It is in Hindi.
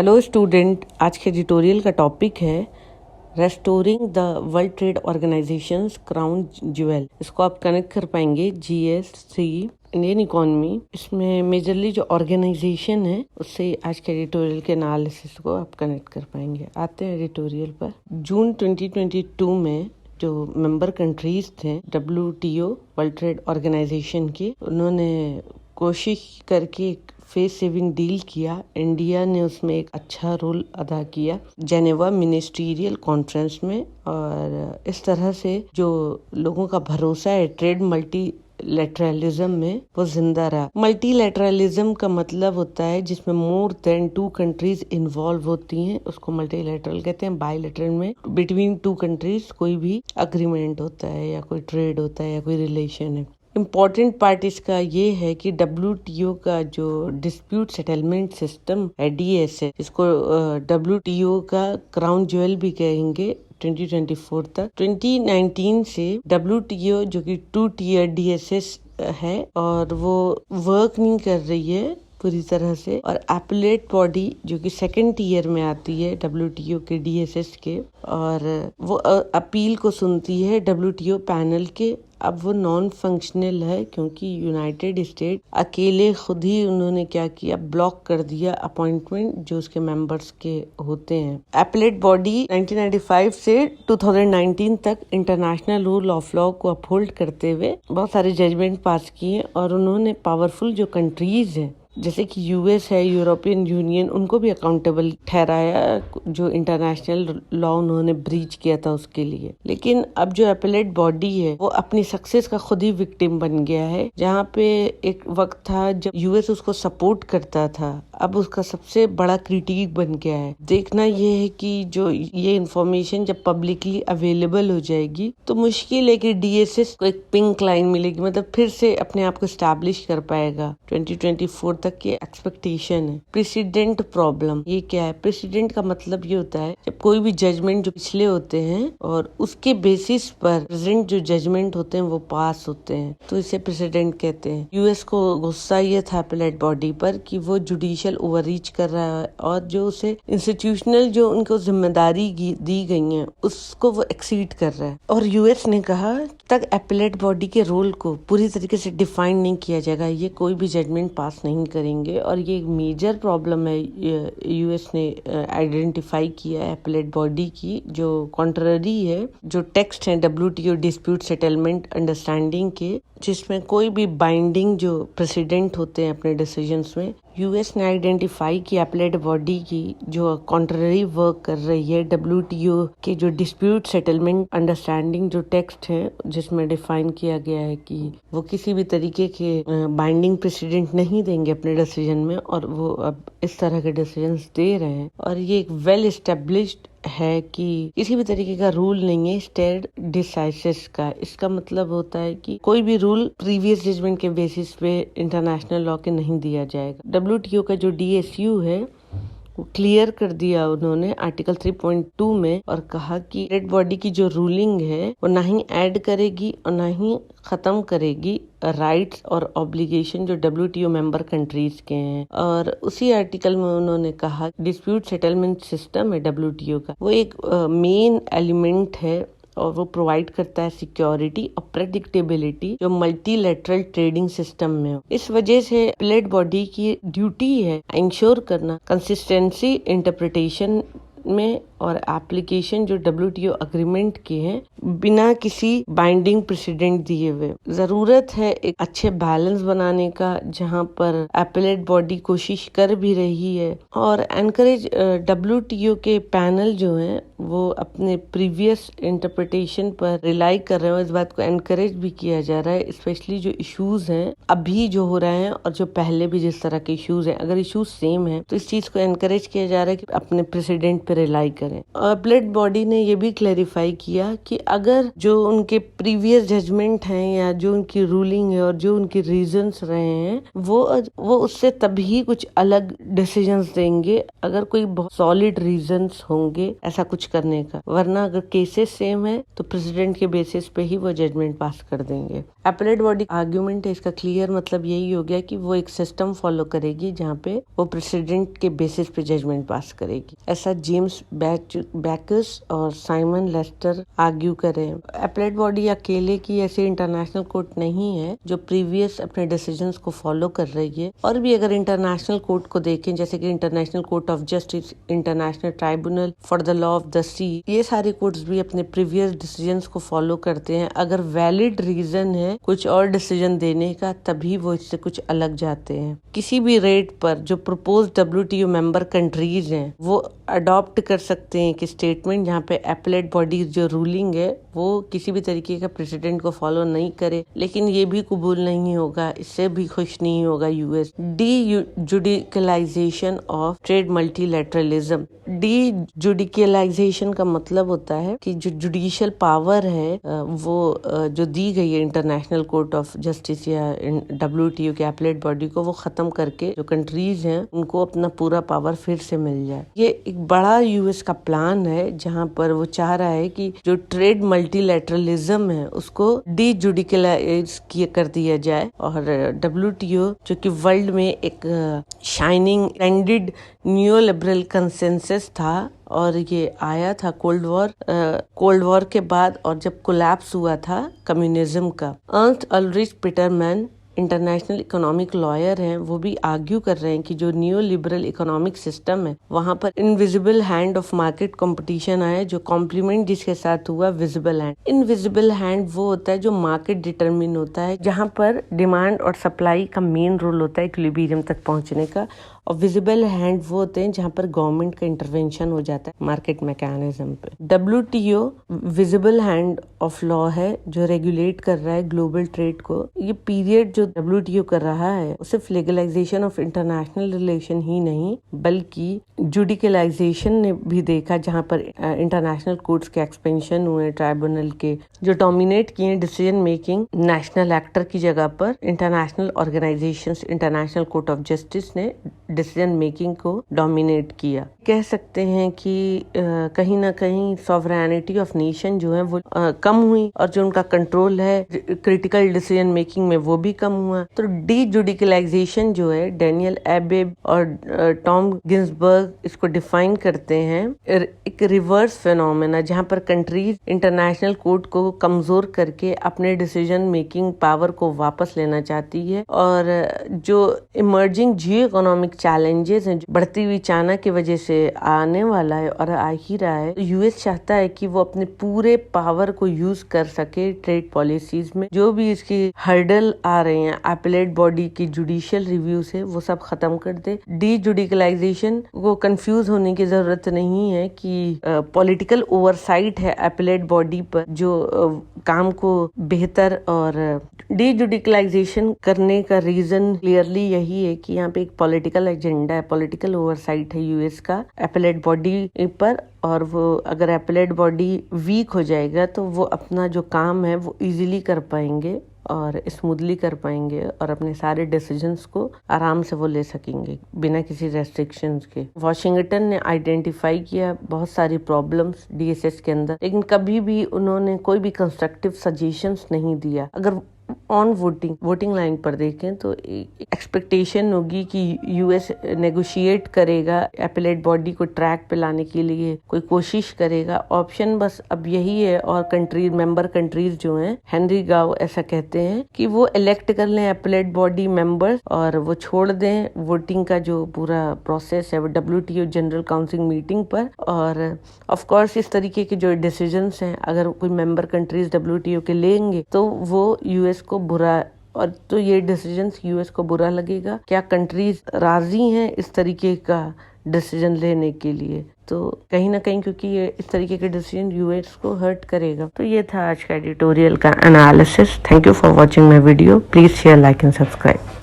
हेलो स्टूडेंट, आज के ट्यूटोरियल का टॉपिक है restoring the world trade organisations crown jewel. इसको आप कनेक्ट कर पाएंगे GS3 इंडियन इकोनॉमी। इसमें मेजरली जो ऑर्गेनाइजेशन है उससे आज के एडिटोरियल के एनालिसिस को आप कनेक्ट कर पाएंगे। आते हैं एडिटोरियल पर। जून 2022 में जो मेंबर कंट्रीज थे WTO वर्ल्ड ट्रेड ऑर्गेनाइजेशन की, उन्होंने कोशिश करके फेस सेविंग डील किया। इंडिया ने उसमें एक अच्छा रोल अदा किया जेनेवा मिनिस्ट्रियल कॉन्फ्रेंस में, और इस तरह से जो लोगों का भरोसा है ट्रेड मल्टीलैटरलिज्म में वो जिंदा रहा। मल्टीलैटरलिज्म का मतलब होता है जिसमें मोर देन 2 कंट्रीज इन्वॉल्व होती हैं, उसको मल्टीलैटरल कहते हैं। बायलैटरल में बिटवीन 2 कंट्रीज कोई भी अग्रीमेंट होता है या कोई ट्रेड होता है या कोई रिलेशन है। इम्पॉर्टेंट पार्ट इसका ये है कि WTO का जो डिस्प्यूट सेटलमेंट सिस्टम है DSS, इसको WTO का क्राउन ज्वेल भी कहेंगे 2024 तक। 2019 से WTO जो कि 2 tier DSS है और वो वर्क नहीं कर रही है पूरी तरह से, और एपेलेट बॉडी जो कि 2nd tier में आती है WTO के DSS के, और वो अपील को सुनती है WTO पैनल के। अब वो नॉन फंक्शनल है क्योंकि यूनाइटेड स्टेट अकेले खुद ही उन्होंने क्या किया, ब्लॉक कर दिया अपॉइंटमेंट जो उसके मेंबर्स के होते हैं। एपेलेट बॉडी 1995 से 2019 तक इंटरनेशनल रूल ऑफ लॉ को अपहोल्ड करते हुए बहुत सारे जजमेंट पास किए, और उन्होंने पावरफुल जो कंट्रीज हैं जैसे कि US है, यूरोपियन यूनियन, उनको भी अकाउंटेबल ठहराया जो इंटरनेशनल लॉ उन्होंने ब्रीच किया था उसके लिए। लेकिन अब जो एपेलेट बॉडी है वो अपनी सक्सेस का खुद ही विक्टिम बन गया है। जहाँ पे एक वक्त था जब US उसको सपोर्ट करता था, अब उसका सबसे बड़ा क्रिटिक बन गया है। देखना ये है कि जो ये इंफॉर्मेशन जब पब्लिकली अवेलेबल हो जाएगी तो मुश्किल है कि DSS को एक पिंक लाइन मिलेगी, मतलब फिर से अपने आप को स्टैब्लिश कर पाएगा। 2024 तक की एक्सपेक्टेशन है। प्रेसिडेंट प्रॉब्लम, ये क्या है? प्रेसिडेंट का मतलब ये होता है जब कोई भी जजमेंट जो पिछले होते हैं और उसके बेसिस पर प्रेजेंट जो जजमेंट होते हैं वो पास होते हैं, तो इसे प्रेसिडेंट कहते हैं। US को गुस्सा ये था एपेलेट बॉडी पर कि वो जुडिशियल ओवररीच कर रहा है और जो उसे इंस्टीट्यूशनल जो उनको जिम्मेदारी दी गई है उसको वो एक्सीड कर रहा है। और US ने कहा तक एपेलेट बॉडी के रोल को पूरी तरीके से डिफाइन नहीं किया जाएगा, ये कोई भी जजमेंट पास नहीं करेंगे। और ये एक मेजर प्रॉब्लम है US ने आइडेंटिफाई किया है एपेलेट बॉडी की, जो कॉन्ट्ररी है जो टेक्स्ट है WTO डिस्प्यूट सेटलमेंट अंडरस्टैंडिंग के, जिसमें कोई भी बाइंडिंग जो प्रेसिडेंट होते हैं अपने डिसीजंस में। US ने आइडेंटिफाई की एपेलेट बॉडी की जो कॉन्ट्ररी वर्क कर रही है WTO के जो डिस्प्यूट सेटलमेंट अंडरस्टैंडिंग जो टेक्स्ट है, जिसमें डिफाइन किया गया है कि वो किसी भी तरीके के बाइंडिंग प्रेसिडेंट नहीं देंगे अपने डिसीजन में, और वो अब इस तरह के डिसीजंस दे रहे हैं। और ये एक वेल एस्टेब्लिश्ड है कि किसी भी तरीके का रूल नहीं है स्टेड डिसाइसिस का। इसका मतलब होता है कि कोई भी रूल प्रीवियस जजमेंट के बेसिस पे इंटरनेशनल लॉ के नहीं दिया जाएगा। WTO का जो DSU है वो क्लियर कर दिया उन्होंने आर्टिकल 3.2 में, और कहा कि रेड बॉडी की जो रूलिंग है वो ना ही ऐड करेगी और ना ही खत्म करेगी राइट्स और ऑब्लिगेशन जो WTO मेंबर कंट्रीज के हैं। और उसी आर्टिकल में उन्होंने कहा डिस्प्यूट सेटलमेंट सिस्टम है WTO का, वो एक मेन एलिमेंट है और वो प्रोवाइड करता है सिक्योरिटी और प्रेडिक्टेबिलिटी जो मल्टीलैटरल ट्रेडिंग सिस्टम में हो। इस वजह से एपेलेट बॉडी की ड्यूटी है इंश्योर करना कंसिस्टेंसी इंटरप्रिटेशन में और एप्लीकेशन जो WTO अग्रीमेंट के हैं बिना किसी बाइंडिंग प्रेसिडेंट दिए हुए। जरूरत है एक अच्छे बैलेंस बनाने का, जहां पर एपेलेट बॉडी कोशिश कर भी रही है और एनकरेज WTO के पैनल जो हैं वो अपने प्रीवियस इंटरप्रिटेशन पर रिलाई कर रहे हैं। इस बात को एनकरेज भी किया जा रहा है, स्पेशली जो इश्यूज हैं अभी जो हो रहे हैं और जो पहले भी जिस तरह के इश्यूज हैं, अगर इश्यूज सेम है तो इस चीज को एनकरेज किया जा रहा है कि अपने प्रेसिडेंट पे पे रिलाई करें। अपीलेट बॉडी ने ये भी क्लैरिफाई किया कि अगर जो उनके प्रीवियस जजमेंट हैं या जो उनकी रूलिंग है और जो उनके रीजंस रहे हैं वो उससे तभी कुछ अलग डिसीजंस देंगे अगर कोई बहुत सॉलिड रीजंस होंगे ऐसा कुछ करने का, वरना अगर केसेस सेम है तो प्रेसिडेंट के बेसिस पे ही वो जजमेंट पास कर देंगे। अपीलेट बॉडी आर्ग्यूमेंट है, इसका क्लियर मतलब यही हो गया कि वो एक सिस्टम फॉलो करेगी जहाँ पे वो प्रेसिडेंट के बेसिस पे जजमेंट पास करेगी। ऐसा जेम्स बैकस और साइमन लेस्टर आर्ग्यू करे। अपीलेट बॉडी अकेले की ऐसी इंटरनेशनल कोर्ट नहीं है जो प्रीवियस अपने डिसीजंस को फॉलो कर रही है। और भी अगर इंटरनेशनल कोर्ट को देखें, जैसे कि international court of justice, international tribunal for the law of the sea, ये सारे कोर्ट्स भी अपने प्रीवियस डिसीजंस को फॉलो करते हैं। अगर वैलिड रीजन है कुछ और डिसीजन देने का तभी वो इससे कुछ अलग जाते हैं। किसी भी रेट पर जो प्रपोज WTO मेंबर कंट्रीज हैं वो अडॉप्ट कर सकते हैं कि स्टेटमेंट जहाँ पे अपीलेट बॉडी जो रूलिंग है वो किसी भी तरीके का प्रेसिडेंट को फॉलो नहीं करे, लेकिन ये भी कबूल नहीं होगा, इससे भी खुश नहीं होगा US. Dejudicialization of trade multilateralism. Dejudicialization का मतलब होता है कि जो जुडिशियल पावर है वो जो दी गई है इंटरनेशनल कोर्ट ऑफ जस्टिस या WTO के अपीलेट बॉडी को, वो खत्म करके जो कंट्रीज हैं उनको अपना पूरा पावर फिर से मिल जाए। ये एक बड़ा यूएस का प्लान है जहां पर वो चाह रहा है कि जो ट्रेड मल्टीलैटरलिज्म है उसको डी-जुडिकलाइज कर दिया जाए। और WTO जो कि वर्ल्ड में एक शाइनिंग स्टैंडर्ड न्यूलिबरल कंसेंसस था और ये आया था कोल्ड वॉर के बाद और जब कोलैप्स हुआ था कम्युनिज्म का। अर्न्स्ट अल्रिच पीटरमैन इंटरनेशनल इकोनॉमिक लॉयर हैं, वो भी आर्ग्यू कर रहे हैं कि जो न्यू लिबरल इकोनॉमिक सिस्टम है वहां पर invisible hand of market competition आया, जो कॉम्प्लीमेंट जिसके साथ हुआ विजिबल हैंड। इनविजिबल हैंड वो होता है जो मार्केट डिटरमिन होता है, जहां पर डिमांड और सप्लाई का मेन रोल होता है इक्विलिब्रियम तक पहुंचने का, और विजिबल हैंड वो होते हैं जहां पर गवर्नमेंट का इंटरवेंशन हो जाता है मार्केट मैकेनिज्म पे। WTO visible hand of law है जो रेगुलेट कर रहा है ग्लोबल ट्रेड को। ये पीरियड जो WTO कर रहा है वो सिर्फ लीगलाइजेशन ऑफ इंटरनेशनल रिलेशन ही नहीं बल्कि जुडिकलाइजेशन ने भी देखा, जहां पर इंटरनेशनल कोर्ट्स के एक्सपेंशन हुए, ट्राइब्यूनल के जो डोमिनेट किए डिसीजन मेकिंग नेशनल एक्टर की जगह पर international organisations, international court of justice ने डिसीजन मेकिंग को डोमिनेट किया। कह सकते हैं कि कहीं ना कहीं सॉवरेनिटी ऑफ नेशन जो है वो कम हुई और जो उनका कंट्रोल है क्रिटिकल डिसीजन मेकिंग में वो भी कम हुआ। तो डी जुडिकलाइजेशन जो है डेनियल एबेब और टॉम गिन्सबर्ग इसको डिफाइन करते हैं एक रिवर्स फिनोमेना, जहां पर कंट्रीज इंटरनेशनल कोर्ट को कमजोर करके अपने डिसीजन मेकिंग पावर को वापस लेना चाहती है। और जो इमर्जिंग जियो इकोनॉमिक चैलेंजेस हैं, जो बढ़ती हुई चाइना की वजह से आने वाला है और आ ही रहा है, तो यूएस चाहता है कि वो अपने पूरे पावर को यूज कर सके ट्रेड पॉलिसीज में। जो भी इसकी हर्डल आ रहे हैं अपीलेट बॉडी की जुडिशियल रिव्यू से वो सब खत्म कर दे। डी जुडिकलाइजेशन को कंफ्यूज होने की जरूरत नहीं है कि पॉलिटिकल ओवरसाइट है अपीलेट बॉडी पर जो काम को बेहतर और डी जुडिकलाइजेशन करने का रीजन क्लियरली यही है कि यहाँ पे एक पॉलिटिकल एजेंडा है, पॉलिटिकल ओवरसाइट है यूएस का अपीलेट बॉडी पर। और वो अगर अपीलेट बॉडी वीक हो जाएगा तो वो अपना जो काम है वो इजीली कर पाएंगे और स्मूथली कर पाएंगे और अपने सारे डिसीजंस को आराम से वो ले सकेंगे बिना किसी रेस्ट्रिक्शंस के। वॉशिंगटन ने आइडेंटिफाई किया बहुत सारी प्रॉब्लम्स डीएसएस के अंदर, लेकिन कभी भी उन्होंने कोई भी कंस्ट्रक्टिव सजेशंस नहीं दिया। अगर ऑन वोटिंग लाइन पर देखें तो एक्सपेक्टेशन होगी कि यूएस नेगोशिएट करेगा, अपीलेट बॉडी को ट्रैक पे लाने के लिए कोई कोशिश करेगा। ऑप्शन बस अब यही है और मेंबर कंट्रीज जो हैं, हेनरी गाव ऐसा कहते हैं कि वो इलेक्ट कर लें अपीलेट बॉडी मेंबर्स और वो छोड़ दें वोटिंग का जो पूरा प्रोसेस है वो WTO जनरल काउंसिल मीटिंग पर। और ऑफ कोर्स इस तरीके के जो डिसीजंस हैं अगर कोई मेंबर कंट्रीज WTO के लेंगे तो वो यूएस को बुरा, और तो ये डिसीजंस यूएस को बुरा लगेगा। क्या कंट्रीज राजी हैं इस तरीके का डिसीजन लेने के लिए? तो कहीं ना कहीं क्योंकि ये इस तरीके के डिसीजन यूएस को हर्ट करेगा। तो ये था आज का एडिटोरियल का analysis. Thank you for watching my video. Please share, like and subscribe.